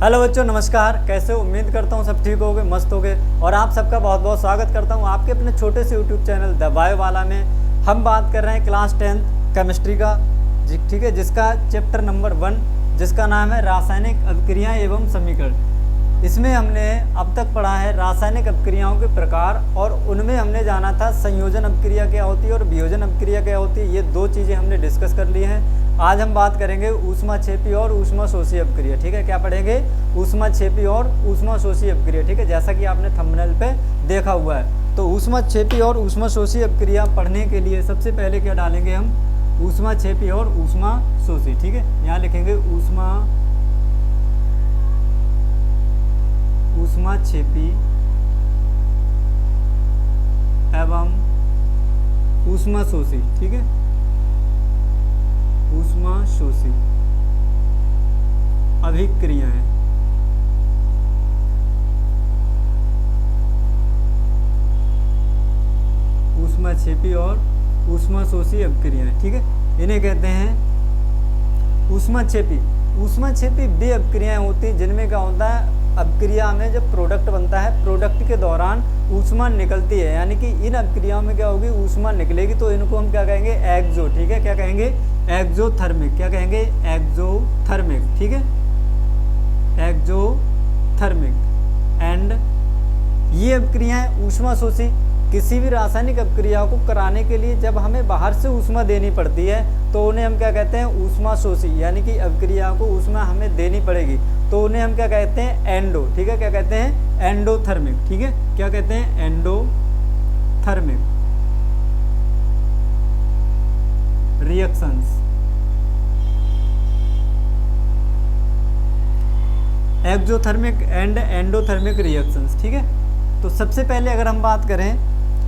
Hello बच्चों, नमस्कार। कैसे हो? उम्मीद करता हूँ सब ठीक होगे, मस्त होगे। और आप सबका बहुत बहुत स्वागत करता हूँ आपके अपने छोटे से यूट्यूब चैनल द बायो वाला में। हम बात कर रहे हैं क्लास 10th केमिस्ट्री का, ठीक है, जिसका चैप्टर नंबर 1 जिसका नाम है रासायनिक अभिक्रियाएं एवं समीकरण। इसमें हमने अब तक पढ़ा है रासायनिक अभिक्रियाओं के प्रकार, और उनमें हमने जाना था संयोजन अभिक्रिया क्या होती है और वियोजन अभिक्रिया क्या होती है। ये दो चीज़ें हमने डिस्कस कर ली हैं। आज हम बात करेंगे ऊष्माक्षेपी और ऊष्माशोषी अभिक्रिया। ठीक है, क्या पढ़ेंगे? ऊष्माक्षेपी और ऊष्माशोषी अभिक्रिया। ठीक है, जैसा कि आपने थंबनेल पे देखा हुआ है। तो ऊष्माक्षेपी और ऊष्माशोषी अभिक्रिया पढ़ने के लिए सबसे पहले क्या डालेंगे हम? ऊष्माक्षेपी और ऊष्माशोषी। ठीक है, यहाँ लिखेंगे ऊष्माक्षेपी एवं ऊष्माशोषी। ठीक है, ऊष्माशोषी अभिक्रियाएं। ऊष्माक्षेपी और ऊष्माशोषी अभिक्रियाएं। ठीक है, इन्हें कहते हैं ऊष्माक्षेपी। ऊष्माक्षेपी वे अभिक्रियाएं होती हैं जिनमें क्या होता है, अभिक्रिया में जब प्रोडक्ट बनता है, प्रोडक्ट के दौरान ऊष्मा निकलती है, यानी कि इन अभिक्रियाओं में क्या होगी, ऊष्मा निकलेगी। तो इनको हम क्या कहेंगे? एक्सो। ठीक है, क्या कहेंगे? एक्सोथर्मिक। क्या कहेंगे? एक्सोथर्मिक। ठीक है, एक्सोथर्मिक। एंड ये अभिक्रियाएं ऊष्माशोषी। किसी भी रासायनिक अभिक्रिया को कराने के लिए जब हमें बाहर से ऊष्मा देनी पड़ती है तो उन्हें हम क्या कहते हैं? ऊष्माशोषी। यानी कि अभिक्रिया को ऊष्मा हमें देनी पड़ेगी तो उन्हें हम क्या कहते हैं? एंडो। ठीक है, क्या कहते हैं? एंडोथर्मिक। ठीक है, क्या कहते हैं? Endothermic reactions. Exothermic and endothermic reactions. ठीक है, तो सबसे पहले अगर हम बात करें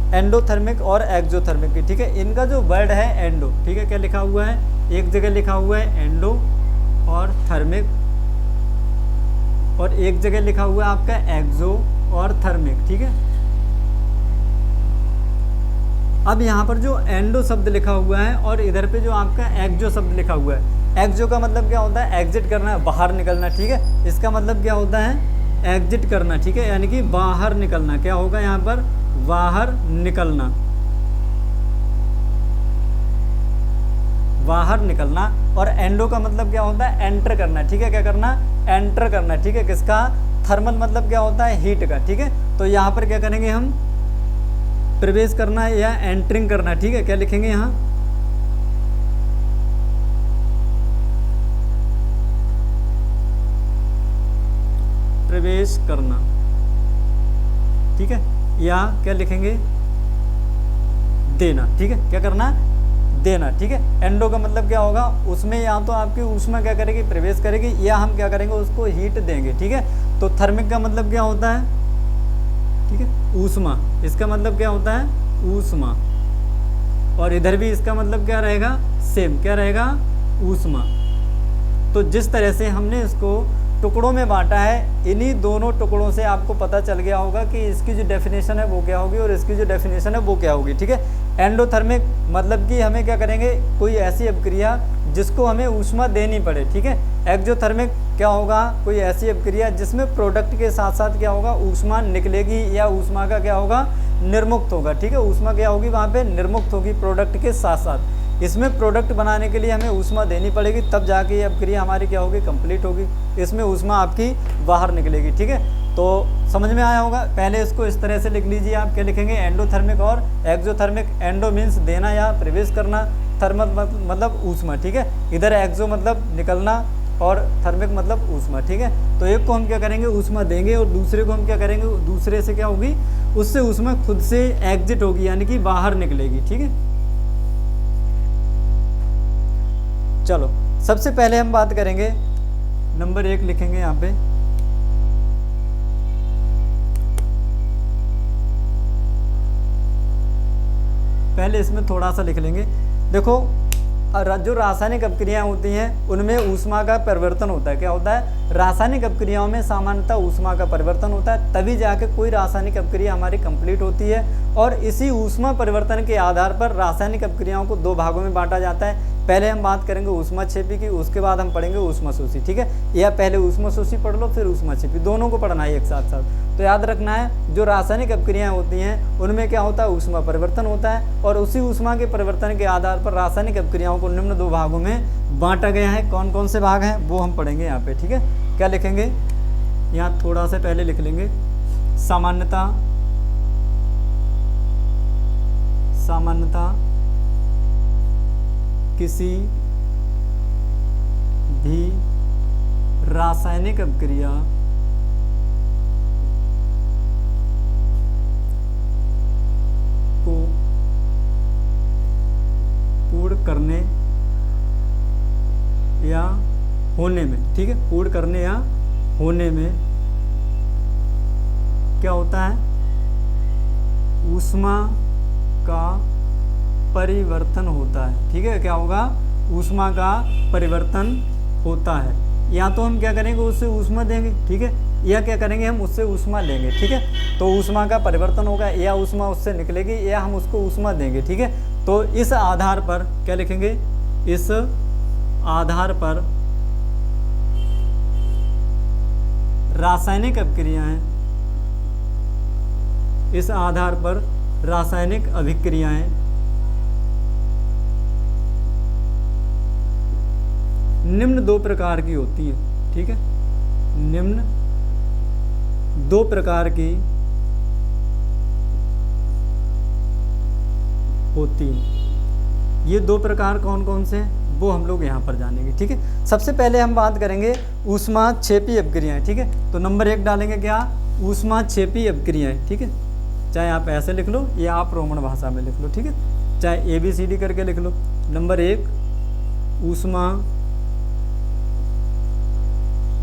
एंडोथर्मिक और एक्सोथर्मिक की, ठीक है, इनका जो वर्ड है एंडो। ठीक है, क्या लिखा हुआ है? एक जगह लिखा हुआ है एंडो और थर्मिक, और एक जगह लिखा हुआ है आपका एक्सो और थर्मिक। ठीक है, अब यहाँ पर जो एंडो शब्द लिखा हुआ है और इधर पे जो आपका एक्सो शब्द लिखा हुआ है, एक्सो का मतलब क्या होता है? एग्जिट करना, बाहर निकलना। ठीक है, इसका मतलब क्या होता है? एग्जिट करना। ठीक है, यानी कि बाहर निकलना। क्या होगा यहाँ पर? बाहर निकलना, बाहर निकलना। और एंडो का मतलब क्या होता है? एंटर करना। ठीक है, क्या करना? एंटर करना। ठीक है, किसका? थर्मल मतलब क्या होता है? हीट का। ठीक है, तो यहाँ पर क्या करेंगे हम? प्रवेश करना या एंटरिंग करना। ठीक है, क्या लिखेंगे यहाँ? प्रवेश करना। ठीक है, या क्या लिखेंगे? देना। ठीक है, क्या करना? देना। ठीक है, एंडो का मतलब क्या होगा? उसमें या तो आपकी ऊष्मा क्या करेगी? प्रवेश करेगी, या हम क्या करेंगे? उसको हीट देंगे। ठीक है, तो थर्मिक का मतलब क्या होता है? ठीक है, ऊष्मा। इसका मतलब क्या होता है? ऊष्मा। और इधर भी इसका मतलब क्या रहेगा? सेम। क्या रहेगा? ऊष्मा। तो जिस तरह से हमने इसको टुकड़ों में बांटा है, इन्हीं दोनों टुकड़ों से आपको पता चल गया होगा कि इसकी जो डेफिनेशन है वो क्या होगी और इसकी जो डेफिनेशन है वो क्या होगी। ठीक है, एंडोथर्मिक मतलब कि हमें क्या करेंगे? कोई ऐसी अभिक्रिया जिसको हमें ऊष्मा देनी पड़े। ठीक है, एक्सोथर्मिक क्या होगा? कोई ऐसी अभिक्रिया जिसमें प्रोडक्ट के साथ साथ क्या होगा? ऊष्मा निकलेगी, या ऊष्मा का क्या होगा? निर्मुक्त होगा। ठीक है, ऊष्मा क्या होगी? वहाँ पे निर्मुक्त होगी प्रोडक्ट के साथ साथ। इसमें प्रोडक्ट बनाने के लिए हमें ऊष्मा देनी पड़ेगी, तब जाके ये अभिक्रिया हमारी क्या होगी? कंप्लीट होगी। इसमें ऊष्मा आपकी बाहर निकलेगी। ठीक है, तो समझ में आया होगा। पहले इसको इस तरह से लिख लीजिए आप। क्या लिखेंगे? एंडोथर्मिक और एक्सोथर्मिक। एंडो मीन्स देना या प्रवेश करना, थर्मल मतलब ऊष्मा। ठीक है, इधर एक्सो मतलब निकलना और थर्मिक मतलब ऊष्मा। ठीक है, तो एक को हम क्या करेंगे? ऊष्मा देंगे, और दूसरे को हम क्या करेंगे? दूसरे से क्या होगी? उससे ऊष्मा खुद से एग्जिट होगी, यानी कि बाहर निकलेगी। ठीक है, चलो सबसे पहले हम बात करेंगे, नंबर 1 लिखेंगे यहाँ पे। पहले इसमें थोड़ा सा लिख लेंगे। देखो, जो रासायनिक अभिक्रियाएं होती हैं उनमें ऊष्मा का परिवर्तन होता है। क्या होता है? रासायनिक अपक्रियाओं में सामान्यतः ऊष्मा का परिवर्तन होता है, तभी जाके कोई रासायनिक अपक्रिया हमारी कंप्लीट होती है। और इसी ऊष्मा परिवर्तन के आधार पर रासायनिक अपक्रियाओं को 2 भागों में बांटा जाता है। पहले हम बात करेंगे ऊष्माक्षेपी की, उसके बाद हम पढ़ेंगे ऊष्माशोषी, ठीक है। या पहले ऊष्माशोषी पढ़ लो फिर ऊष्माक्षेपी, दोनों को पढ़ना है एक साथ साथ। तो याद रखना है जो रासायनिक अपक्रियाएं होती हैं उनमें क्या होता है, ऊष्मा परिवर्तन होता है, और उसी ऊष्मा के परिवर्तन के आधार पर रासायनिक अपक्रियाओं को निम्न 2 भागों में बांटा गया है। कौन कौन से भाग हैं वो हम पढ़ेंगे यहाँ पे, ठीक है। क्या लिखेंगे, यहाँ थोड़ा सा पहले लिख लेंगे, सामान्यता किसी भी रासायनिक अपक्रिया को पूर्ण करने या होने में, ठीक है, पूर्ण करने या होने में क्या होता है, ऊष्मा का परिवर्तन होता है, ठीक है। क्या होगा, ऊष्मा का परिवर्तन होता है। या तो हम क्या करेंगे, उससे ऊष्मा देंगे, ठीक है, या क्या करेंगे, हम उससे ऊष्मा लेंगे, ठीक है। तो ऊष्मा का परिवर्तन होगा, या ऊष्मा उससे निकलेगी, या हम उसको ऊष्मा देंगे, ठीक है। तो इस आधार पर क्या लिखेंगे, इस आधार पर रासायनिक अपक्रियाएं, इस आधार पर रासायनिक अभिक्रियाएं निम्न 2 प्रकार की होती है, ठीक है। निम्न 2 प्रकार की होती है। ये 2 प्रकार कौन कौन से हैं वो हम लोग यहाँ पर जानेंगे, ठीक है। सबसे पहले हम बात करेंगे ऊष्माक्षेपी अपक्रियाएं, ठीक है। तो नंबर 1 डालेंगे क्या, ऊष्माक्षेपी अपक्रियाएं, ठीक है। चाहे आप ऐसे लिख लो या आप रोमन भाषा में लिख लो, ठीक है, चाहे ABCD करके लिख लो। नंबर 1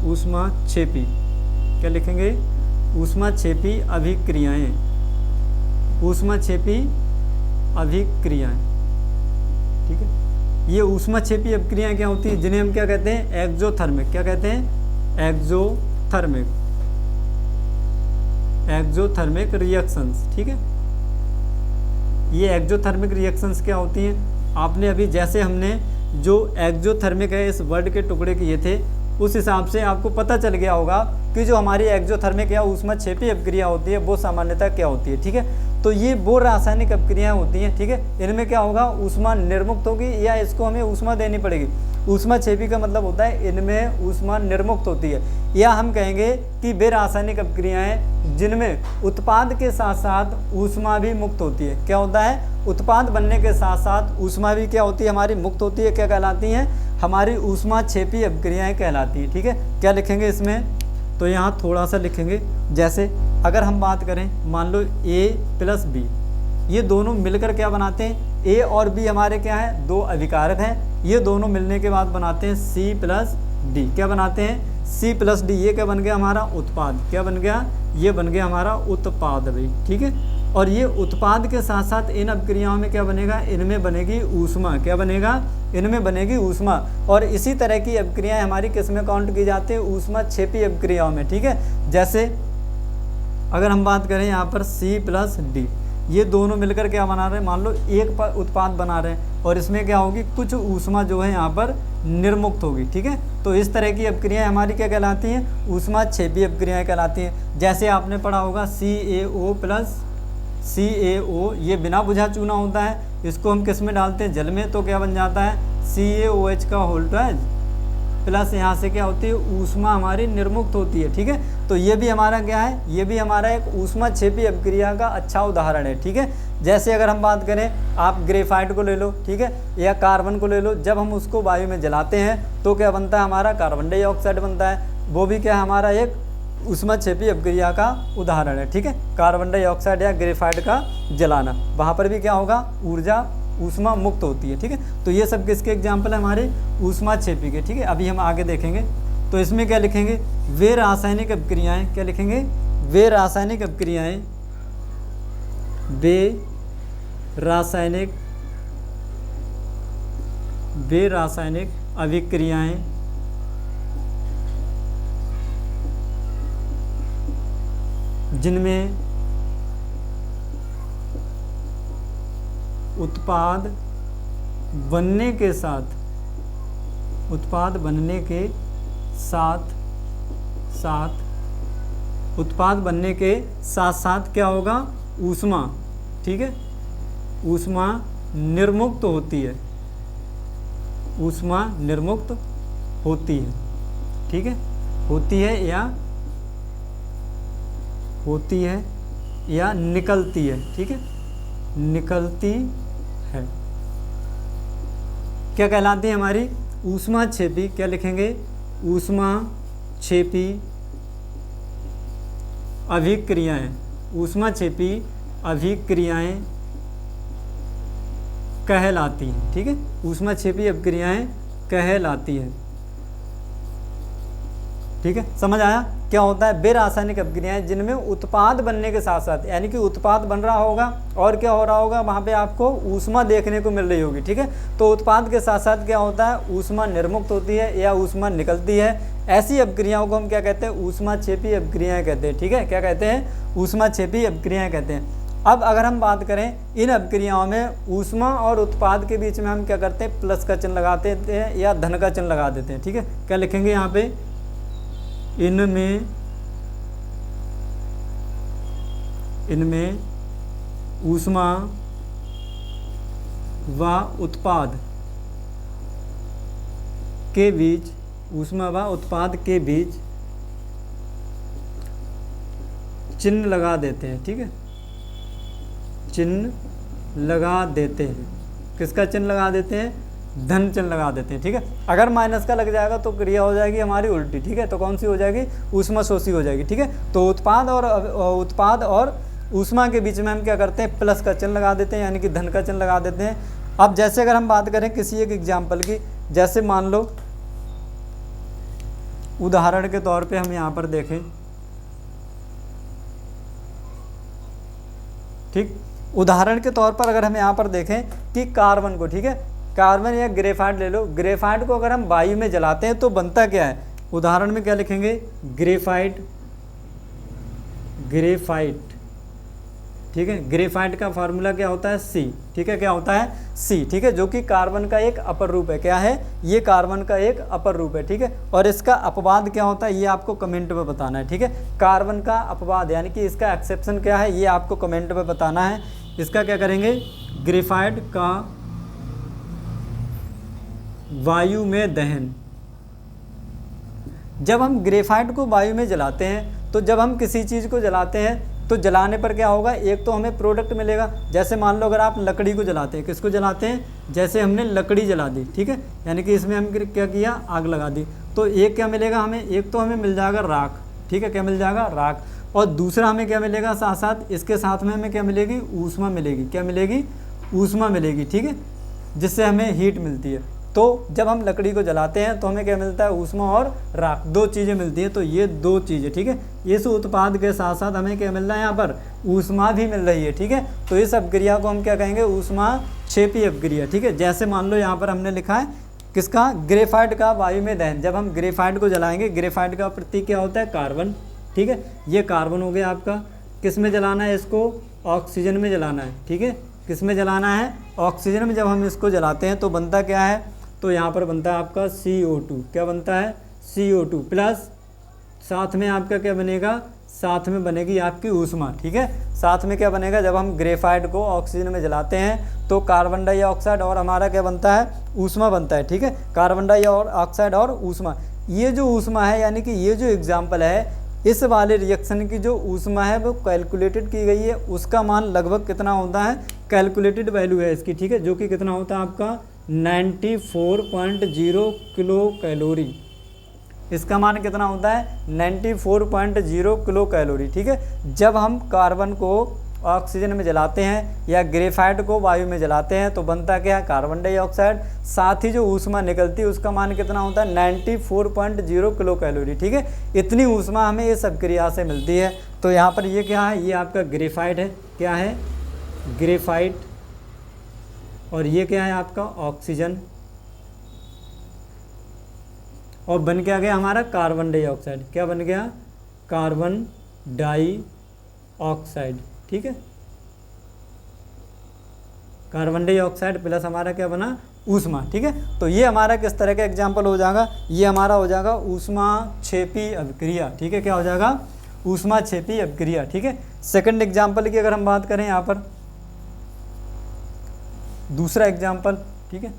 ऊष्माक्षेपी, क्या लिखेंगे, ऊष्माक्षेपी अभिक्रियाएं, ऊष्माक्षेपी अभिक्रियाएं, ठीक है। ये ऊष्माक्षेपी अभिक्रियाएं क्या होती हैं, जिन्हें हम क्या कहते हैं, एक्सोथर्मिक, क्या कहते हैं, एक्सोथर्मिक रिएक्शंस, ठीक है। ये एक्सोथर्मिक रिएक्शंस क्या होती हैं, आपने अभी जैसे हमने जो एक्सोथर्मिक है इस वर्ड के टुकड़े किए थे, उस हिसाब से आपको पता चल गया होगा कि जो हमारी एक्सोथर्मिक या ऊष्माक्षेपी अपक्रिया होती है वो सामान्यतः क्या होती है, ठीक है। तो ये वो रासायनिक अपक्रियाएं होती हैं, ठीक है। इनमें क्या होगा, ऊष्मा निर्मुक्त होगी या इसको हमें ऊष्मा देनी पड़ेगी। ऊष्माक्षेपी का मतलब होता है इनमें ऊष्मा निर्मुक्त होती है, या हम कहेंगे कि वे रासायनिक अपक्रियाएं जिनमें उत्पाद के साथ साथ ऊष्मा भी मुक्त होती है। क्या होता है, उत्पाद बनने के साथ साथ ऊष्मा भी क्या होती है, हमारी मुक्त होती है। क्या कहलाती हैं, हमारी ऊष्माक्षेपी अपक्रियाएं कहलाती हैं, ठीक है। क्या लिखेंगे इसमें, तो यहाँ थोड़ा सा लिखेंगे, जैसे अगर हम बात करें, मान लो A + B, ये दोनों मिलकर क्या बनाते हैं, A और B हमारे क्या है, 2 अभिकारक हैं। ये दोनों मिलने के बाद बनाते हैं C + D, क्या बनाते हैं, C + D। ये क्या बन गया, हमारा उत्पाद, क्या बन गया, ये बन गया हमारा उत्पाद भाई, ठीक है। और ये उत्पाद के साथ साथ इन अपक्रियाओं में क्या बनेगा, इनमें बनेगी ऊष्मा, क्या बनेगा, इनमें बनेगी ऊष्मा। और इसी तरह की अपक्रियाएं हमारी किस में काउंट की जाती है, ऊष्माक्षेपी अपक्रियाओं में, ठीक है। जैसे अगर हम बात करें यहाँ पर C + D, ये दोनों मिलकर क्या बना रहे हैं, मान लो एक उत्पाद बना रहे हैं, और इसमें क्या होगी, कुछ ऊष्मा जो है यहाँ पर निर्मुक्त होगी, ठीक है। तो इस तरह की अपक्रियाएं हमारी क्या कहलाती हैं, ऊष्माक्षेपी अपक्रियाएं कहलाती हैं। जैसे आपने पढ़ा होगा CaO + CaO, ये बिना बुझा चूना होता है, इसको हम किस में डालते हैं, जल में, तो क्या बन जाता है, CaOH का वोल्टेज प्लस यहाँ से क्या होती है, ऊष्मा हमारी निर्मुक्त होती है, ठीक है। तो ये भी हमारा क्या है, ये भी हमारा एक ऊष्माक्षेपी अपक्रिया का अच्छा उदाहरण है, ठीक है। जैसे अगर हम बात करें, आप ग्रेफाइट को ले लो, ठीक है, या कार्बन को ले लो, जब हम उसको वायु में जलाते हैं तो क्या बनता है, हमारा कार्बन डाइऑक्साइड बनता है। वो भी क्या है, हमारा एक ऊष्माक्षेपी अपक्रिया का उदाहरण है, ठीक है। कार्बन डाइऑक्साइड या ग्रेफाइट का जलाना, वहाँ पर भी क्या होगा, ऊर्जा ऊष्मा मुक्त होती है, ठीक है। तो ये सब किसके एग्जाम्पल है, हमारे ऊष्माक्षेपी के, ठीक है। अभी हम आगे देखेंगे, तो इसमें क्या लिखेंगे, वे रासायनिक अपक्रियाएं, क्या लिखेंगे, वे रासायनिक अपक्रियाएं, वे रासायनिक अभिक्रियाएं जिनमें उत्पाद बनने के साथ क्या होगा, ऊष्मा, ठीक है, ऊष्मा निर्मुक्त होती है, ठीक है, होती है या निकलती है, ठीक है, निकलती है। क्या कहलाती है हमारी, ऊष्मा क्षेपी, क्या लिखेंगे, ऊष्मा क्षेपी अभिक्रियाएं, ऊष्मा क्षेपी अभिक्रियाएं कहलाती हैं, ठीक है, ऊष्मा क्षेपी अभिक्रियाएं कहलाती हैं, ठीक है, समझ आया। क्या होता है, वे रासायनिक अभिक्रियाएं जिनमें उत्पाद बनने के साथ साथ, यानी कि उत्पाद बन रहा होगा और क्या हो रहा होगा, वहाँ पे आपको ऊष्मा देखने को मिल रही होगी, ठीक है, तो उत्पाद के साथ साथ क्या होता है, ऊष्मा निर्मुक्त होती है या ऊष्मा निकलती है। ऐसी अभिक्रियाओं को हम क्या कहते हैं, ऊष्मा क्षेपी अभिक्रियाएं कहते हैं, ठीक है, क्या कहते हैं, ऊष्मा क्षेपी अभिक्रियाएं कहते हैं। अब अगर हम बात करें इन अभिक्रियाओं में ऊष्मा और उत्पाद के बीच में हम क्या करते हैं, प्लस का चिन्ह लगाते हैं या धन का चिन्ह लगा देते हैं, ठीक है, क्या लिखेंगे यहाँ पे, इनमें ऊष्मा व उत्पाद के बीच, ऊष्मा व उत्पाद के बीच चिन्ह लगा देते हैं, ठीक है, चिन्ह लगा देते हैं। किसका चिन्ह लगा देते हैं, धन चिन्ह लगा देते हैं, ठीक है। अगर माइनस का लग जाएगा तो क्रिया हो जाएगी हमारी उल्टी, ठीक है, तो कौन सी हो जाएगी, ऊष्मा शोषी हो जाएगी, ठीक है। तो उत्पाद और ऊष्मा के बीच में हम क्या करते हैं, प्लस का चिन्ह लगा देते हैं, यानी कि धन का चिन्ह लगा देते हैं। अब जैसे अगर हम बात करें किसी एक एग्जाम्पल की, जैसे मान लो उदाहरण के तौर पे हम यहाँ पर देखें, ठीक, उदाहरण के तौर पर अगर हम यहाँ पर देखें कि कार्बन को, ठीक है, कार्बन या ग्रेफाइट ले लो, ग्रेफाइट को अगर हम वायु में जलाते हैं तो बनता क्या है, उदाहरण में क्या लिखेंगे, ग्रेफाइट, ठीक है, ग्रेफाइट का फार्मूला क्या होता है, सी, ठीक है, क्या होता है, सी, ठीक है, जो कि कार्बन का एक अपर रूप है, क्या है, ये कार्बन का एक अपर रूप है, ठीक है। और इसका अपवाद क्या होता है, ये आपको कमेंट में बताना है, ठीक है, कार्बन का अपवाद यानी कि इसका एक्सेप्शन क्या है, ये आपको कमेंट में बताना है। इसका क्या करेंगे, ग्रेफाइट का वायु में दहन, जब हम ग्रेफाइट को वायु में जलाते हैं, तो जब हम किसी चीज़ को जलाते हैं तो जलाने पर क्या होगा, एक तो हमें प्रोडक्ट मिलेगा। जैसे मान लो अगर आप लकड़ी को जलाते हैं, किसको जलाते हैं, जैसे हमने लकड़ी जला दी, ठीक है, यानी कि इसमें हम क्या किया, आग लगा दी, तो एक क्या मिलेगा हमें, एक तो हमें मिल जाएगा राख, ठीक है, क्या मिल जाएगा, राख, और दूसरा हमें क्या मिलेगा, साथ साथ इसके साथ में हमें क्या मिलेगी, ऊष्मा मिलेगी, क्या मिलेगी, ऊष्मा मिलेगी, ठीक है, जिससे हमें हीट मिलती है। तो जब हम लकड़ी को जलाते हैं तो हमें क्या मिलता है, ऊष्मा और राख, दो चीज़ें मिलती हैं। तो ये दो चीज़ें, ठीक है, इस उत्पाद के साथ साथ हमें क्या मिल रहा है, यहाँ पर ऊष्मा भी मिल रही है, ठीक है। तो इस अपक्रिया को हम क्या कहेंगे, ऊष्मा क्षेपी अपक्रिया, ठीक है। जैसे मान लो यहाँ पर हमने लिखा है किसका, ग्रेफाइट का वायु में दहन, जब हम ग्रेफाइट को जलाएंगे, ग्रेफाइट का प्रतीक क्या होता है, कार्बन, ठीक है, ये कार्बन हो गया आपका, किस में जलाना है इसको, ऑक्सीजन में जलाना है, ठीक है, किस में जलाना है, ऑक्सीजन में। जब हम इसको जलाते हैं तो बनता क्या है, तो यहाँ पर बनता है आपका CO2, क्या बनता है, CO2 प्लस साथ में आपका क्या बनेगा, साथ में बनेगी आपकी ऊष्मा, ठीक है, साथ में क्या बनेगा, जब हम ग्रेफाइट को ऑक्सीजन में जलाते हैं तो कार्बन डाइऑक्साइड और हमारा क्या बनता है, ऊष्मा बनता है, ठीक है, कार्बन डाइऑक्साइड और ऊष्मा। ये जो ऊष्मा है, यानी कि ये जो एग्जाम्पल है, इस वाले रिएक्शन की जो ऊष्मा है वो कैलकुलेटेड की गई है, उसका मान लगभग कितना होता है, कैलकुलेटेड वैल्यू है इसकी, ठीक है, जो कि कितना होता है आपका 94.0 किलो कैलोरी। इसका मान कितना होता है, 94.0 किलो कैलोरी, ठीक है। जब हम कार्बन को ऑक्सीजन में जलाते हैं या ग्रेफाइट को वायु में जलाते हैं तो बनता क्या है, कार्बन डाइऑक्साइड, साथ ही जो ऊष्मा निकलती है उसका मान कितना होता है, 94.0 किलो कैलोरी, ठीक है। इतनी ऊष्मा हमें ये सब क्रिया से मिलती है। तो यहाँ पर ये क्या है, ये आपका ग्रेफाइट है, क्या है, ग्रेफाइट, और ये क्या है आपका ऑक्सीजन, और बन के आ गया हमारा कार्बन डाइऑक्साइड, क्या बन गया, कार्बन ऑक्साइड, ठीक है, कार्बन डाइऑक्साइड प्लस हमारा क्या बना, ऊष्मा, ठीक है। तो ये हमारा किस तरह का एग्जाम्पल हो जाएगा, ये हमारा हो जाएगा ऊष्माक्षेपी अभिक्रिया, ठीक है, क्या हो जाएगा, ऊष्माक्षेपी अभिक्रिया, ठीक है। सेकंड एग्जाम्पल की अगर हम बात करें यहाँ पर, दूसरा एग्जाम्पल, ठीक है,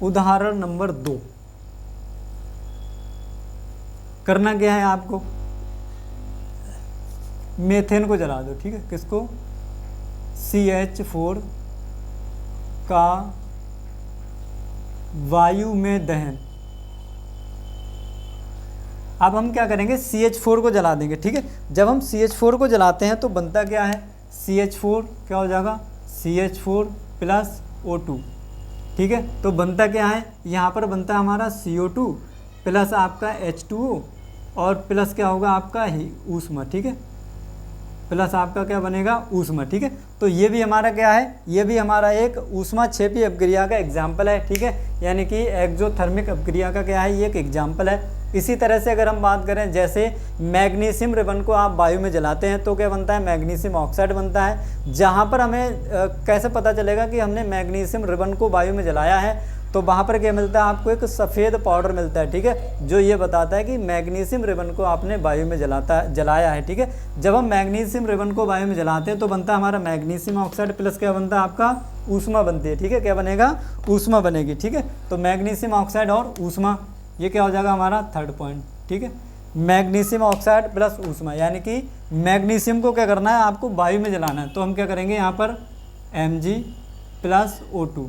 उदाहरण नंबर 2, करना क्या है आपको, मेथेन को जला दो, ठीक है, किसको, CH4 का वायु में दहन। अब हम क्या करेंगे, CH4 को जला देंगे, ठीक है। जब हम CH4 को जलाते हैं तो बनता क्या है, CH4 क्या हो जाएगा, CH4 प्लस O2, ठीक है। तो बनता क्या है, यहाँ पर बनता है हमारा CO2 प्लस आपका H2O और प्लस क्या होगा आपका ही ऊष्मा, ठीक है, प्लस आपका क्या बनेगा, ऊष्मा, ठीक है। तो ये भी हमारा क्या है, ये भी हमारा एक ऊष्माक्षेपी अपक्रिया का एग्जाम्पल है, ठीक है, यानी कि एक्जोथर्मिक अपक्रिया का क्या है, ये एक एग्जाम्पल है। इसी तरह से अगर हम बात करें, जैसे मैग्नीशियम रिबन को आप वायु में जलाते हैं तो क्या बनता है, मैग्नीशियम ऑक्साइड बनता है। जहाँ पर हमें कैसे पता चलेगा कि हमने मैग्नीशियम रिबन को वायु में जलाया है, तो वहाँ पर क्या मिलता है आपको, एक सफ़ेद पाउडर मिलता है, ठीक है, जो ये बताता है कि मैग्नीशियम रिबन को आपने वायु में जलाया है, ठीक है। जब हम मैग्नीशियम रिबन को वायु में जलाते हैं तो बनता है हमारा मैग्नीशियम ऑक्साइड प्लस क्या बनता है आपका, ऊष्मा बनती है, ठीक है, क्या बनेगा, ऊष्मा बनेगी, ठीक है। तो मैग्नीशियम ऑक्साइड और ऊष्मा, ये क्या हो जाएगा हमारा थर्ड पॉइंट, ठीक है, मैग्नीशियम ऑक्साइड प्लस ऊष्मा, यानी कि मैग्नीशियम को क्या करना है आपको, वायु में जलाना है। तो हम क्या करेंगे यहाँ पर Mg प्लस O2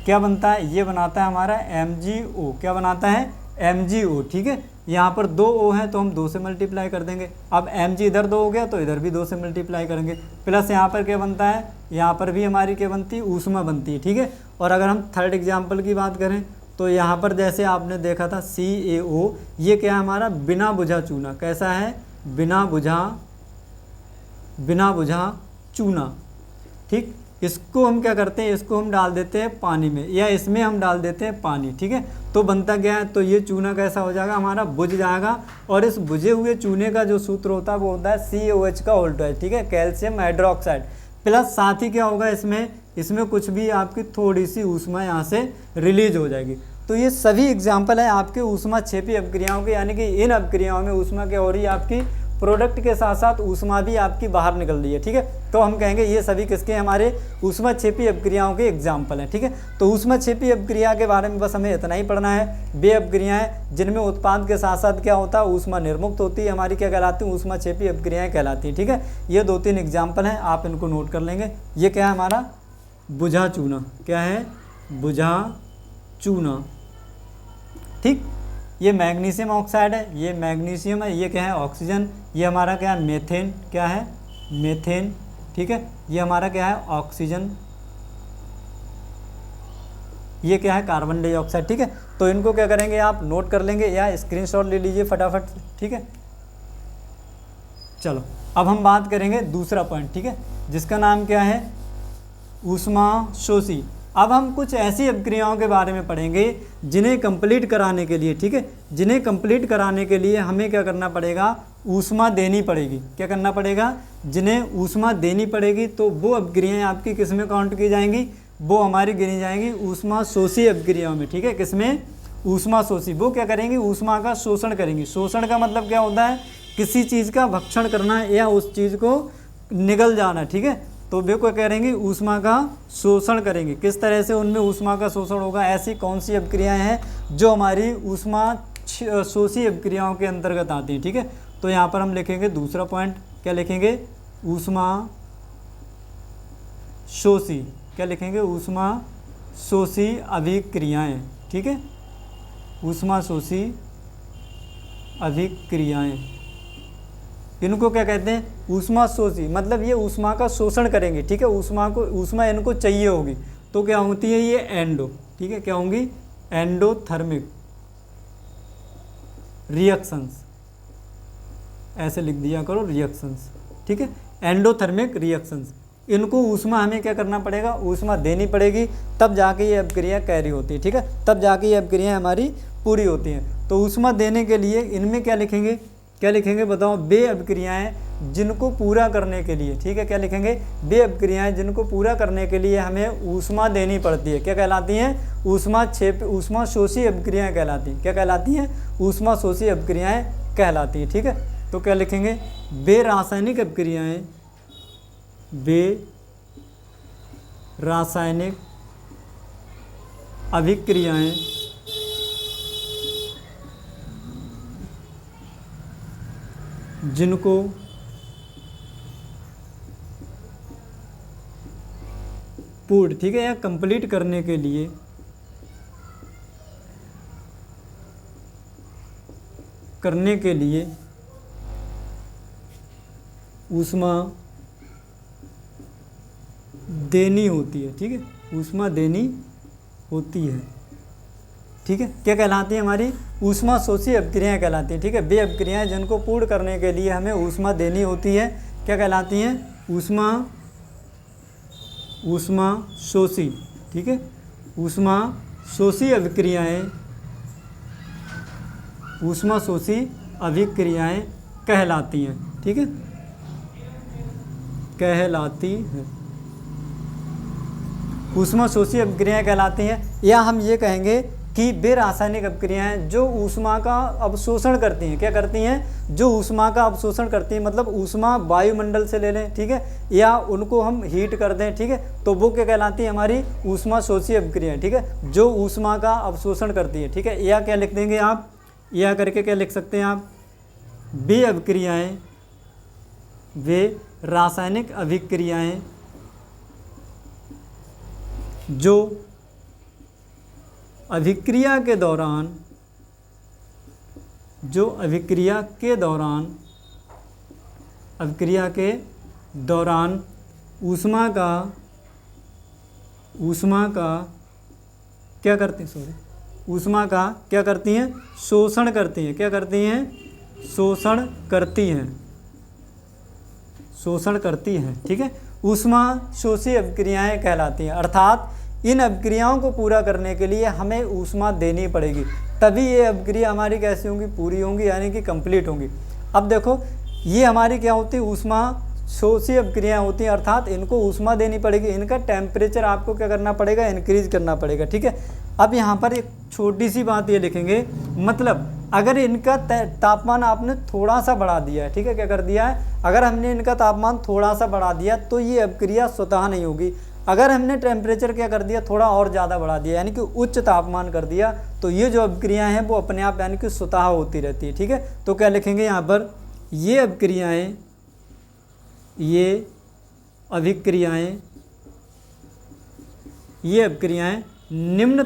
क्या बनता है, ये बनाता है हमारा MgO, क्या बनाता है, MgO, ठीक है। यहाँ पर 2 O हैं तो हम 2 से मल्टीप्लाई कर देंगे। अब Mg इधर 2 हो गया तो इधर भी 2 से मल्टीप्लाई करेंगे, प्लस यहाँ पर क्या बनता है, यहाँ पर भी हमारी क्या बनती है, ऊष्मा बनती है, ठीक है। और अगर हम थर्ड एग्जाम्पल की बात करें तो यहाँ पर जैसे आपने देखा था CaO, ये क्या है हमारा, बिना बुझा चूना, कैसा है, बिना बुझा चूना, ठीक। इसको हम क्या करते हैं, इसको हम डाल देते हैं पानी में, या इसमें हम डाल देते हैं पानी, ठीक है। तो बनता क्या है, तो ये चूना कैसा हो जाएगा हमारा, बुझ जाएगा। और इस बुझे हुए चूने का जो सूत्र होता है वो होता है COH का वोल्टेज, ठीक है, कैल्शियम हाइड्रोक्साइड, प्लस साथ ही क्या होगा, इसमें कुछ भी आपकी थोड़ी सी ऊष्मा यहाँ से रिलीज हो जाएगी। तो ये सभी एग्जाम्पल है आपके ऊष्माक्षेपी अपक्रियाओं के, यानी कि इन अपक्रियाओं में ऊष्मा क्या हो रही है आपकी, प्रोडक्ट के साथ साथ ऊष्मा भी आपकी बाहर निकल रही है, ठीक है। तो हम कहेंगे ये सभी किसके हमारे ऊष्माक्षेपी अपक्रियाओं के एग्जाम्पल हैं, ठीक है। तो ऊष्माक्षेपी अपक्रिया के बारे में बस हमें इतना ही पढ़ना है। वे अपक्रियाएं जिनमें उत्पाद के साथ साथ क्या होता है, ऊष्मा निर्मुक्त होती है, हमारी क्या कहलाती है, ऊष्माक्षेपी अपक्रियाएं कहलाती हैं, ठीक है। ये 2-3 एग्जाम्पल हैं, आप इनको नोट कर लेंगे। ये क्या है हमारा, बुझा चूना, क्या है, बुझा चूना, ठीक। ये मैग्नीशियम ऑक्साइड है, ये मैग्नीशियम है, ये क्या है, ऑक्सीजन, ये हमारा क्या है, मेथेन, क्या है, मेथेन, ठीक है। ये हमारा क्या है, ऑक्सीजन, ये क्या है, कार्बन डाइऑक्साइड, ठीक है। तो इनको क्या करेंगे, आप नोट कर लेंगे या स्क्रीनशॉट ले लीजिए फटाफट, ठीक है। चलो अब हम बात करेंगे दूसरा पॉइंट, ठीक है, जिसका नाम क्या है, ऊष्माशोषी। अब हम कुछ ऐसी अपक्रियाओं के बारे में पढ़ेंगे जिन्हें कंप्लीट कराने के लिए, ठीक है, जिन्हें कंप्लीट कराने के लिए हमें क्या करना पड़ेगा, ऊष्मा देनी पड़ेगी। क्या करना पड़ेगा, जिन्हें ऊष्मा देनी पड़ेगी। तो वो अपक्रियाएं आपकी किस में काउंट की जाएंगी, वो हमारी गिनी जाएंगी ऊष्माशोषी अपक्रियाओं में, ठीक है। किसमें, ऊष्माशोषी। वो क्या करेंगी, ऊष्मा का शोषण करेंगी। शोषण का मतलब क्या होता है, किसी चीज़ का भक्षण करना या उस चीज़ को निगल जाना, ठीक है। तो वे क्या करेंगे, ऊष्मा का शोषण करेंगे। किस तरह से उनमें ऊष्मा का शोषण होगा, ऐसी कौन सी अपक्रियाएं हैं जो हमारी ऊष्माशोषी अपक्रियाओं के अंतर्गत आती हैं, ठीक है। तो यहाँ पर हम लिखेंगे दूसरा पॉइंट, क्या लिखेंगे, ऊष्माशोषी, क्या लिखेंगे, ऊष्माशोषी अभिक्रियाएं, ठीक है, ऊष्माशोषी अभिक्रियाएं, इनको क्या कहते हैं, ऊष्माशोषी। मतलब ये ऊष्मा का शोषण करेंगे, ठीक है, ऊष्मा इनको चाहिए होगी। तो क्या होती है ये एंडो, ठीक है, क्या होंगी, एंडोथर्मिक रिएक्शंस, ऐसे लिख दिया करो, रिएक्शंस, ठीक है, एंडोथर्मिक रिएक्शंस। इनको ऊष्मा हमें क्या करना पड़ेगा, ऊष्मा देनी पड़ेगी, तब जाके ये अपक्रिया कैरी होती है, ठीक है, तब जाके ये अपक्रिया हमारी पूरी होती हैं। तो ऊष्मा देने के लिए इनमें क्या लिखेंगे, क्या लिखेंगे बताओ, वे अपक्रियाएं जिनको पूरा करने के लिए, ठीक है, क्या लिखेंगे, वे अभिक्रियाएं जिनको पूरा करने के लिए हमें ऊष्मा देनी पड़ती है, क्या कहलाती हैं, ऊष्मा शोषी अभिक्रियाएं कहलाती हैं। क्या कहलाती हैं, ऊष्मा शोषी अभिक्रियाएं कहलाती हैं। ठीक है, तो क्या लिखेंगे, वे रासायनिक अभिक्रियाएं, वे रासायनिक अभिक्रियाएं जिनको पूर्ण, ठीक है, या कंप्लीट करने के लिए ऊष्मा देनी होती है। ठीक है, ऊष्मा देनी होती है। ठीक है, क्या कहलाती है, हमारी ऊष्मा शोषी अभिक्रियाएं कहलाती हैं। ठीक है, वे अभिक्रियाएं जिनको पूर्ण करने के लिए हमें ऊष्मा देनी होती है, क्या कहलाती हैं, ऊष्मा शोषी। ठीक है, ऊष्मा शोषी अभिक्रियाएं, ऊष्मा शोषी अभिक्रियाएं कहलाती हैं। ठीक है, कहलाती हैं, ऊष्मा शोषी अभिक्रियाएं कहलाती हैं। या हम ये कहेंगे कि वे रासायनिक अभिक्रियाएं जो ऊष्मा का अवशोषण करती हैं, क्या करती हैं, जो ऊष्मा का अवशोषण करती हैं, मतलब ऊष्मा वायुमंडल से ले लें, ठीक है, या उनको हम हीट कर दें, ठीक है, तो वो क्या कहलाती है, हमारी ऊष्मा शोषी अभिक्रियाएं। ठीक है, जो ऊष्मा का अवशोषण करती है। ठीक है, या क्या लिख देंगे आप, या करके क्या लिख सकते हैं आप, वे अभिक्रियाएं, वे रासायनिक अभिक्रियाएं जो अभिक्रिया के दौरान ऊष्मा का क्या करती हैं, ऊष्मा का क्या करती हैं, शोषण करती हैं। क्या करती हैं, शोषण करती हैं। ठीक है, ऊष्मा शोषी अभिक्रियाएं कहलाती हैं। अर्थात इन अभिक्रियाओं को पूरा करने के लिए हमें ऊष्मा देनी पड़ेगी, तभी ये अभिक्रिया हमारी कैसी होंगी, पूरी होंगी, यानी कि कंप्लीट होंगी। अब देखो, ये हमारी क्या होती है, ऊष्मा शोषी अभिक्रियाएं होती हैं, अर्थात इनको ऊष्मा देनी पड़ेगी, इनका टेम्परेचर आपको क्या करना पड़ेगा, इंक्रीज करना पड़ेगा। ठीक है, अब यहाँ पर एक छोटी सी बात ये लिखेंगे, मतलब अगर इनका तापमान आपने थोड़ा सा बढ़ा दिया है, ठीक है, क्या कर दिया है, अगर हमने इनका तापमान थोड़ा सा बढ़ा दिया तो ये अभिक्रिया स्वतः नहीं होगी। अगर हमने टेम्परेचर क्या कर दिया, थोड़ा और ज़्यादा बढ़ा दिया, यानी कि उच्च तापमान कर दिया, तो ये जो अभिक्रियाएं हैं वो अपने आप यानी कि स्वतः होती रहती है। ठीक है, तो क्या लिखेंगे यहाँ पर, ये अभिक्रियाएं निम्न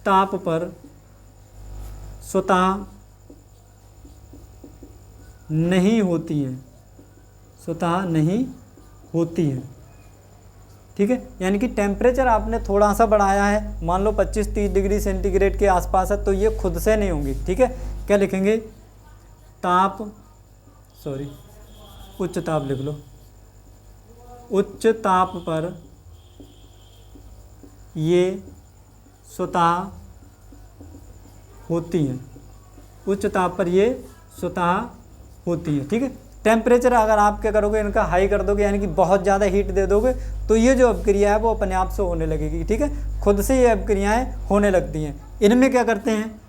ताप पर स्वतः नहीं होती हैं, ठीक है, यानी कि टेम्परेचर आपने थोड़ा सा बढ़ाया है, मान लो 25-30 डिग्री सेंटीग्रेड के आसपास है, तो ये खुद से नहीं होंगी। ठीक है, क्या लिखेंगे, उच्च ताप लिख लो, उच्च ताप पर ये स्वतः होती हैं, उच्च ताप पर ये स्वतः होती है। ठीक है, टेम्परेचर अगर आप क्या करोगे, इनका हाई कर दोगे, यानी कि बहुत ज़्यादा हीट दे दोगे, तो ये जो अभिक्रिया है वो अपने आप से होने लगेगी। ठीक है, खुद से ये अभिक्रियाएं होने लगती हैं। इनमें क्या करते हैं,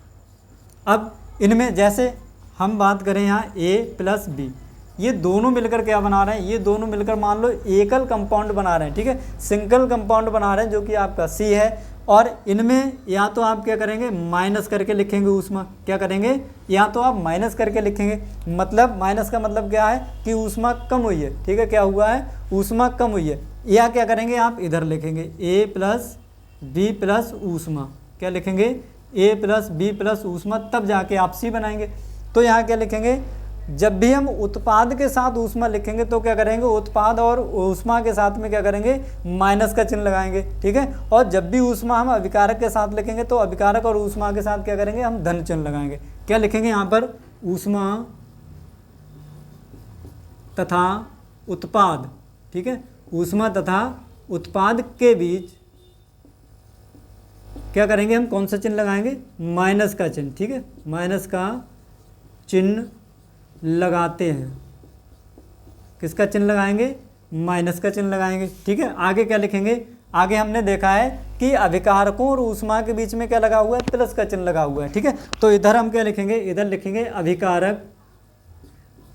अब इनमें जैसे हम बात करें यहाँ A+B, ये दोनों मिलकर क्या बना रहे हैं, ये दोनों मिलकर मान लो एकल कंपाउंड बना रहे हैं। ठीक है, सिंगल कंपाउंड बना रहे हैं, जो कि आपका C है, और इनमें या तो आप क्या करेंगे, माइनस करके लिखेंगे ऊष्मा, क्या करेंगे, या तो आप माइनस करके लिखेंगे, मतलब माइनस का मतलब क्या है कि ऊष्मा कम हुई है। ठीक है, क्या हुआ है, ऊष्मा कम हुई है। या क्या करेंगे, आप इधर लिखेंगे A+B+ ऊष्मा, क्या लिखेंगे, A+B+ ऊष्मा, तब जाके आप C बनाएंगे। तो यहाँ क्या लिखेंगे, जब भी हम उत्पाद के साथ ऊष्मा लिखेंगे तो क्या करेंगे, उत्पाद और ऊष्मा के साथ में क्या करेंगे, माइनस का चिन्ह लगाएंगे। ठीक है, और जब भी ऊष्मा हम अभिकारक के साथ लिखेंगे तो अभिकारक और ऊष्मा के साथ क्या करेंगे, हम धन चिन्ह लगाएंगे। क्या लिखेंगे यहाँ पर, ऊष्मा तथा उत्पाद। ठीक है, ऊष्मा तथा उत्पाद के बीच क्या करेंगे, हम कौन सा चिन्ह लगाएंगे, माइनस का चिन्ह। ठीक है, माइनस का चिन्ह लगाते हैं। किसका चिन्ह लगाएंगे? माइनस का चिन्ह लगाएंगे। ठीक है, आगे क्या लिखेंगे? आगे हमने देखा है कि अभिकारकों और ऊष्मा के बीच में क्या लगा हुआ है? प्लस का चिन्ह लगा हुआ है। ठीक है, तो इधर हम क्या लिखेंगे? इधर लिखेंगे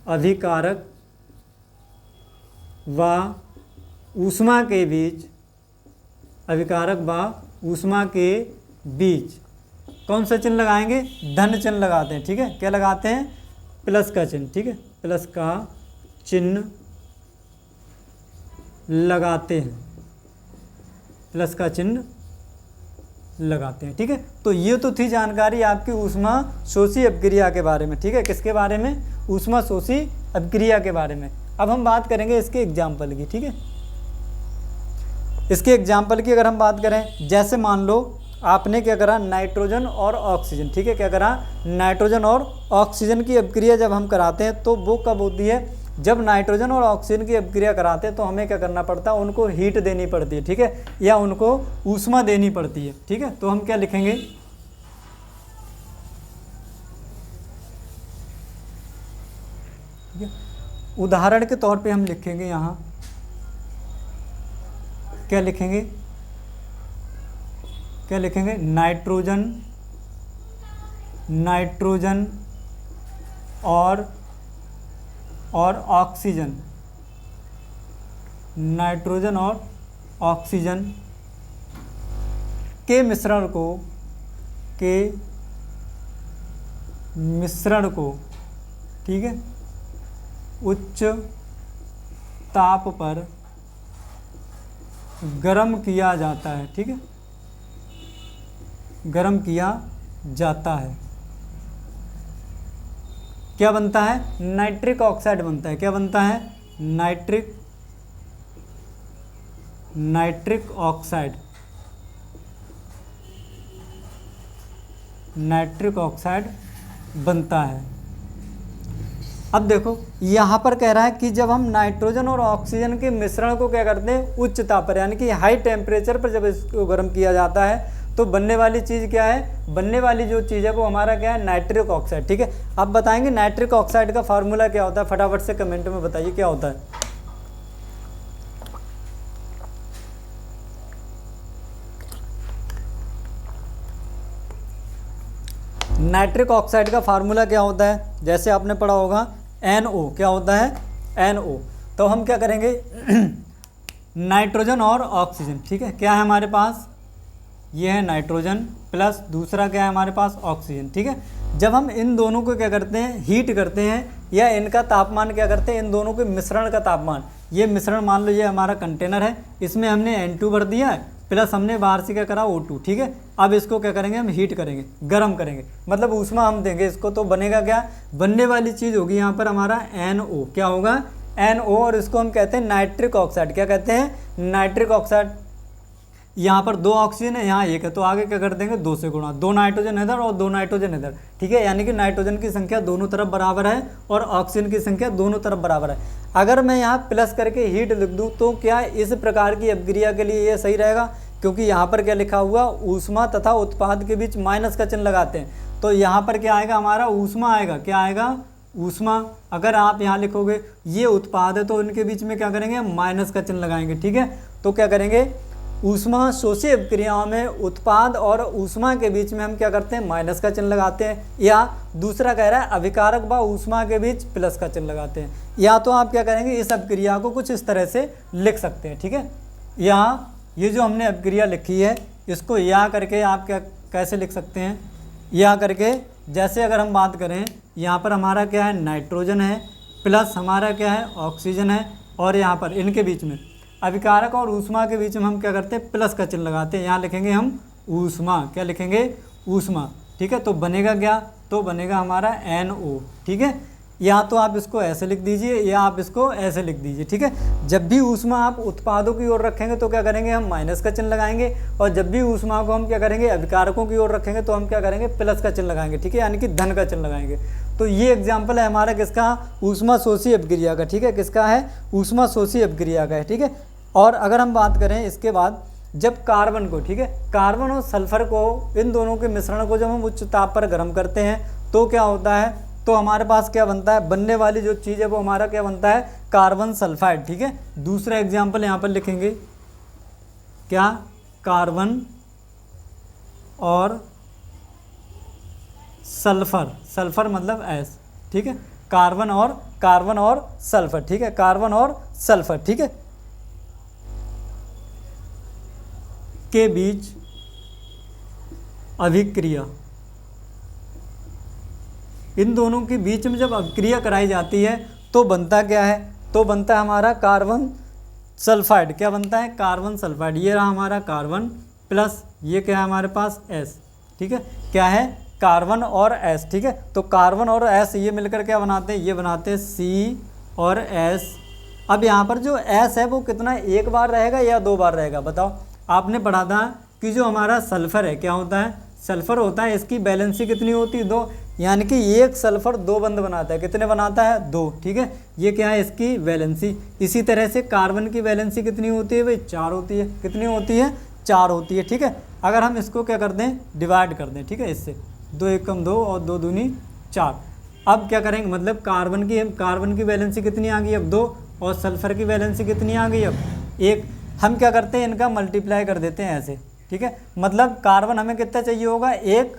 अभिकारक व ऊष्मा के बीच, अभिकारक व ऊष्मा के बीच कौन सा चिन्ह लगाएंगे? धन चिन्ह लगाते हैं। ठीक है, क्या लगाते हैं? प्लस का चिन्ह। ठीक है, प्लस का चिन्ह लगाते हैं, प्लस का चिन्ह लगाते हैं। ठीक है, तो ये तो थी जानकारी आपकी ऊष्मा शोषी अभिक्रिया के बारे में। ठीक है, किसके बारे में? ऊष्मा शोषी अभिक्रिया के बारे में। अब हम बात करेंगे इसके एग्जाम्पल की। ठीक है, इसके एग्जाम्पल की अगर हम बात करें, जैसे मान लो आपने क्या करा? नाइट्रोजन और ऑक्सीजन। ठीक है, क्या करा? नाइट्रोजन और ऑक्सीजन की अभिक्रिया जब हम कराते हैं तो वो कब होती है? जब नाइट्रोजन और ऑक्सीजन की अभिक्रिया कराते हैं तो हमें क्या करना पड़ता है? उनको हीट देनी पड़ती है। ठीक है, या उनको ऊष्मा देनी पड़ती है। ठीक है, तो हम क्या लिखेंगे? ठीक है, उदाहरण के तौर पे हम लिखेंगे यहाँ, क्या लिखेंगे? क्या लिखेंगे? नाइट्रोजन और ऑक्सीजन, नाइट्रोजन और ऑक्सीजन के मिश्रण को ठीक है, उच्च ताप पर गर्म किया जाता है। ठीक है, गर्म किया जाता है। क्या बनता है? नाइट्रिक ऑक्साइड बनता है। क्या बनता है? नाइट्रिक ऑक्साइड, नाइट्रिक ऑक्साइड बनता है। अब देखो यहाँ पर कह रहा है कि जब हम नाइट्रोजन और ऑक्सीजन के मिश्रण को क्या करते हैं? उच्च ताप पर, यानी कि हाई टेम्परेचर पर जब इसको गर्म किया जाता है तो बनने वाली चीज़ क्या है? बनने वाली जो चीज़ है वो हमारा क्या है? Nitric oxide. ठीक है, अब बताएंगे नाइट्रिक ऑक्साइड का फार्मूला क्या होता है? फटाफट से कमेंट में बताइए क्या होता है। नाइट्रिक ऑक्साइड का फार्मूला क्या होता है? जैसे आपने पढ़ा होगा NO। क्या होता है? NO। तो हम क्या करेंगे? नाइट्रोजन और ऑक्सीजन। ठीक है, क्या है हमारे पास? ये है नाइट्रोजन प्लस दूसरा क्या है हमारे पास? ऑक्सीजन। ठीक है, जब हम इन दोनों को क्या करते हैं? हीट करते हैं, या इनका तापमान क्या करते हैं? इन दोनों के मिश्रण का तापमान, ये मिश्रण मान लो ये हमारा कंटेनर है, इसमें हमने N2 भर दिया है, प्लस हमने बाहर से क्या करा? O2। ठीक है, अब इसको क्या करेंगे? हम हीट करेंगे, गर्म करेंगे, मतलब ऊष्मा हम देंगे इसको, तो बनेगा क्या? बनने वाली चीज़ होगी यहाँ पर हमारा NO। क्या होगा? NO, और इसको हम कहते हैं नाइट्रिक ऑक्साइड। क्या कहते हैं? Nitric oxide. यहाँ पर 2 ऑक्सीजन है, यहाँ 1 है, तो आगे क्या कर देंगे? 2 से गुणा, 2 नाइट्रोजन इधर और 2 नाइट्रोजन इधर। ठीक है, यानी कि नाइट्रोजन की संख्या दोनों तरफ बराबर है और ऑक्सीजन की संख्या दोनों तरफ बराबर है। अगर मैं यहाँ प्लस करके हीट लिख दूँ तो क्या इस प्रकार की अभिक्रिया के लिए ये सही रहेगा? क्योंकि यहाँ पर क्या लिखा हुआ? ऊष्मा तथा उत्पाद के बीच माइनस का चिन्ह लगाते हैं, तो यहाँ पर क्या आएगा? हमारा ऊष्मा आएगा। क्या आएगा? ऊष्मा। अगर आप यहाँ लिखोगे ये उत्पाद है तो इनके बीच में क्या करेंगे? माइनस का चिन्ह लगाएंगे। ठीक है, तो क्या करेंगे? ऊष्मा शोषी अभिक्रियाओं में उत्पाद और ऊष्मा के बीच में हम क्या करते हैं? माइनस का चिन्ह लगाते हैं, या दूसरा कह रहा है अभिकारक व ऊष्मा के बीच प्लस का चिन्ह लगाते हैं। या तो आप क्या करेंगे? इस अभिक्रिया को कुछ इस तरह से लिख सकते हैं। ठीक है, यहाँ ये जो हमने अभिक्रिया लिखी है इसको या करके आप क्या कैसे लिख सकते हैं? या करके, जैसे अगर हम बात करें यहाँ पर हमारा क्या है? नाइट्रोजन है, प्लस हमारा क्या है? ऑक्सीजन है, और यहाँ पर इनके बीच में अभिकारक और ऊष्मा के बीच में हम क्या करते हैं? प्लस का चिन्ह लगाते हैं। यहाँ लिखेंगे हम ऊष्मा। क्या लिखेंगे? ऊष्मा। ठीक है, तो बनेगा क्या? तो बनेगा हमारा NO। ठीक है, या तो आप इसको ऐसे लिख दीजिए या आप इसको ऐसे लिख दीजिए। ठीक है, जब भी ऊष्मा आप उत्पादों की ओर रखेंगे तो क्या करेंगे? हम माइनस का चिन्ह लगाएंगे, और जब भी ऊष्मा को हम क्या करेंगे? अभिकारकों की ओर रखेंगे तो हम क्या करेंगे? प्लस का चिन्ह लगाएंगे। ठीक है, यानी कि धन का चिन्ह लगाएंगे। तो ये एग्जाम्पल है हमारा किसका? ऊष्मा शोषी अभिक्रिया का। ठीक है, किसका है? ऊष्मा शोषी अभिक्रिया का है। ठीक है, और अगर हम बात करें इसके बाद, जब कार्बन को, ठीक है, कार्बन और सल्फर को, इन दोनों के मिश्रण को जब हम उच्च ताप पर गर्म करते हैं तो क्या होता है? तो हमारे पास क्या बनता है, बनने वाली जो चीज़ है वो हमारा क्या बनता है, कार्बन सल्फाइड। ठीक है, दूसरा एग्जाम्पल यहाँ पर लिखेंगे क्या, कार्बन और सल्फर, सल्फर मतलब एस। ठीक है, कार्बन और सल्फर। ठीक है, कार्बन और सल्फर, ठीक है, के बीच अभिक्रिया, इन दोनों के बीच में जब अभिक्रिया कराई जाती है तो बनता क्या है, तो बनता है हमारा कार्बन सल्फाइड। क्या बनता है, कार्बन सल्फाइड। ये रहा हमारा कार्बन प्लस ये क्या है हमारे पास एस। ठीक है, क्या है, कार्बन और एस। ठीक है, तो कार्बन और एस ये मिलकर क्या बनाते हैं, ये बनाते हैं सी और एस। अब यहाँ पर जो एस है वो कितना, एक बार रहेगा या दो बार रहेगा, बताओ। आपने पढ़ा था कि जो हमारा सल्फर है क्या होता है, सल्फर होता है, इसकी वैलेंसी कितनी होती है, 2, यानी कि एक सल्फर 2 बंद बनाता है। कितने बनाता है, 2। ठीक है, ये क्या है, इसकी वैलेंसी। इसी तरह से कार्बन की वैलेंसी कितनी होती है भाई, 4 होती है। कितनी होती है, 4 होती है। ठीक है, अगर हम इसको क्या कर दें, डिवाइड कर दें, ठीक है, इससे 2 एकम 2 और 2 दूनी 4। अब क्या करेंगे, मतलब कार्बन की वैलेंसी कितनी आ गई अब 2, और सल्फर की वैलेंसी कितनी आ गई अब 1। हम क्या करते हैं, इनका मल्टीप्लाई कर देते हैं ऐसे। ठीक है, मतलब कार्बन हमें कितना चाहिए होगा, 1,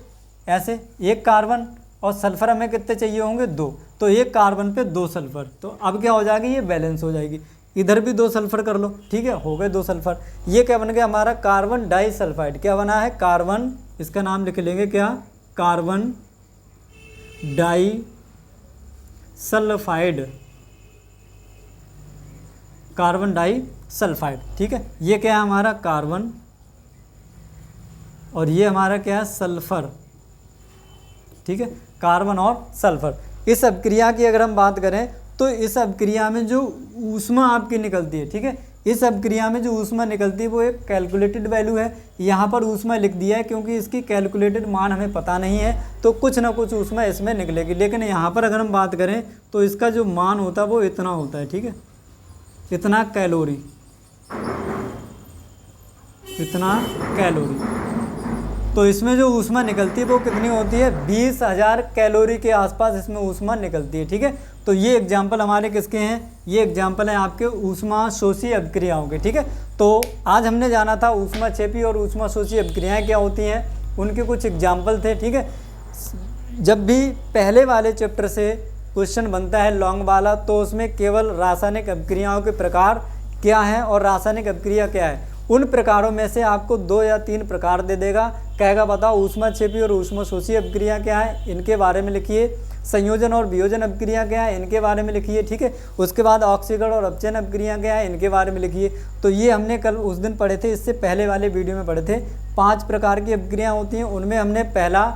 ऐसे 1 कार्बन, और सल्फर हमें कितने चाहिए होंगे, 2। तो 1 कार्बन पे 2 सल्फर, तो अब क्या हो जाएगी, ये बैलेंस हो जाएगी। इधर भी 2 सल्फर कर लो। ठीक है, हो गए 2 सल्फर। ये क्या बन गया हमारा, कार्बन डाई सल्फाइड। क्या बना है, कार्बन, इसका नाम लिख लेंगे क्या, carbon disulphide, carbon disulphide. ठीक है, ये क्या है हमारा कार्बन, और ये हमारा क्या है, सल्फर। ठीक है, कार्बन और सल्फर। इस अभिक्रिया की अगर हम बात करें तो इस अभिक्रिया में जो ऊष्मा आपकी निकलती है, ठीक है, इस अभिक्रिया में जो ऊष्मा निकलती है वो एक कैलकुलेटेड वैल्यू है। यहाँ पर ऊष्मा लिख दिया है क्योंकि इसकी कैलकुलेटेड मान हमें पता नहीं है, तो कुछ ना कुछ ऊष्मा इसमें निकलेगी। लेकिन यहाँ पर अगर हम बात करें तो इसका जो मान होता है वो इतना होता है। ठीक है, इतना कैलोरी, इतना कैलोरी। तो इसमें जो ऊष्मा निकलती है वो कितनी होती है, 20,000 कैलोरी के आसपास इसमें ऊष्मा निकलती है। ठीक है, तो ये एग्जाम्पल हमारे किसके हैं, ये एग्जाम्पल है आपके ऊष्मा शोषी अभिक्रियाओं के। ठीक है, तो आज हमने जाना था ऊष्मा क्षेपी और ऊष्मा शोषी अभिक्रियाएं क्या होती हैं, उनके कुछ एग्जाम्पल थे। ठीक है, जब भी पहले वाले चैप्टर से क्वेश्चन बनता है लॉन्ग वाला, तो उसमें केवल रासायनिक अभिक्रियाओं के प्रकार क्या हैं और रासायनिक अभिक्रिया क्या है, उन प्रकारों में से आपको 2 या 3 प्रकार दे देगा। कहेगा बताओ ऊष्मा क्षेपी और ऊष्मा शोषी अभिक्रिया क्या है, इनके बारे में लिखिए। संयोजन और वियोजन अभिक्रिया क्या है, इनके बारे में लिखिए। ठीक है, उसके बाद ऑक्सीकरण और अपचयन अभिक्रिया क्या है, इनके बारे में लिखिए। तो ये हमने कल उस दिन पढ़े थे, इससे पहले वाले वीडियो में पढ़े थे। 5 प्रकार की अभिक्रिया होती हैं, उनमें हमने पहला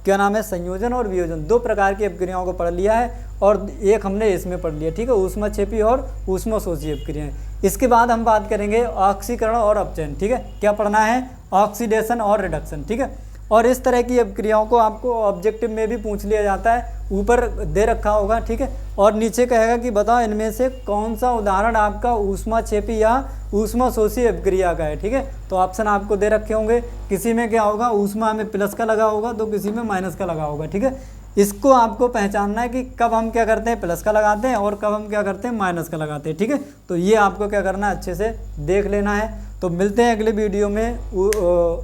क्या नाम है, संयोजन और वियोजन, 2 प्रकार की अभिक्रियाओं को पढ़ लिया है, और एक हमने इसमें पढ़ लिया। ठीक है, ऊष्मा क्षेपी और ऊष्मा शोषी अभिक्रियाएं। इसके बाद हम बात करेंगे ऑक्सीकरण और अपचयन। ठीक है, क्या पढ़ना है, ऑक्सीडेशन और रिडक्शन। ठीक है, और इस तरह की अभिक्रियाओं को आपको ऑब्जेक्टिव में भी पूछ लिया जाता है, ऊपर दे रखा होगा। ठीक है, और नीचे कहेगा कि बताओ इनमें से कौन सा उदाहरण आपका ऊष्मा क्षेपी या ऊष्मा शोषी अभिक्रिया का है। ठीक है, तो ऑप्शन आपको दे रखे होंगे, किसी में क्या होगा, ऊष्मा में प्लस का लगा होगा तो किसी में माइनस का लगा होगा। ठीक है, इसको आपको पहचानना है कि कब हम क्या करते हैं, प्लस का लगाते हैं, और कब हम क्या करते हैं, माइनस का लगाते हैं। ठीक है, तो ये आपको क्या करना है, अच्छे से देख लेना है। तो मिलते हैं अगले वीडियो में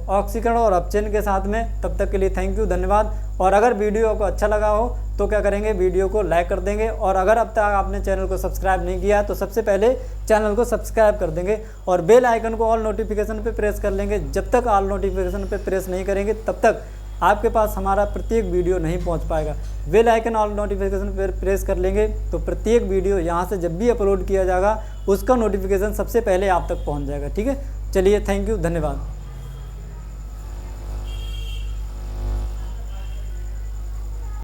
ऑक्सीकरण और अपचयन के साथ में। तब तक के लिए थैंक यू, धन्यवाद। और अगर वीडियो को अच्छा लगा हो तो क्या करेंगे, वीडियो को लाइक कर देंगे, और अगर अब तक आपने चैनल को सब्सक्राइब नहीं किया तो सबसे पहले चैनल को सब्सक्राइब कर देंगे, और बेल आइकन को ऑल नोटिफिकेशन पे प्रेस कर लेंगे। जब तक ऑल नोटिफिकेशन पे प्रेस नहीं करेंगे तब तक आपके पास हमारा प्रत्येक वीडियो नहीं पहुंच पाएगा। बेल आइकन ऑल नोटिफिकेशन पर प्रेस कर लेंगे तो प्रत्येक वीडियो यहाँ से जब भी अपलोड किया जाएगा उसका नोटिफिकेशन सबसे पहले आप तक पहुँच जाएगा। ठीक है, चलिए थैंक यू, धन्यवाद।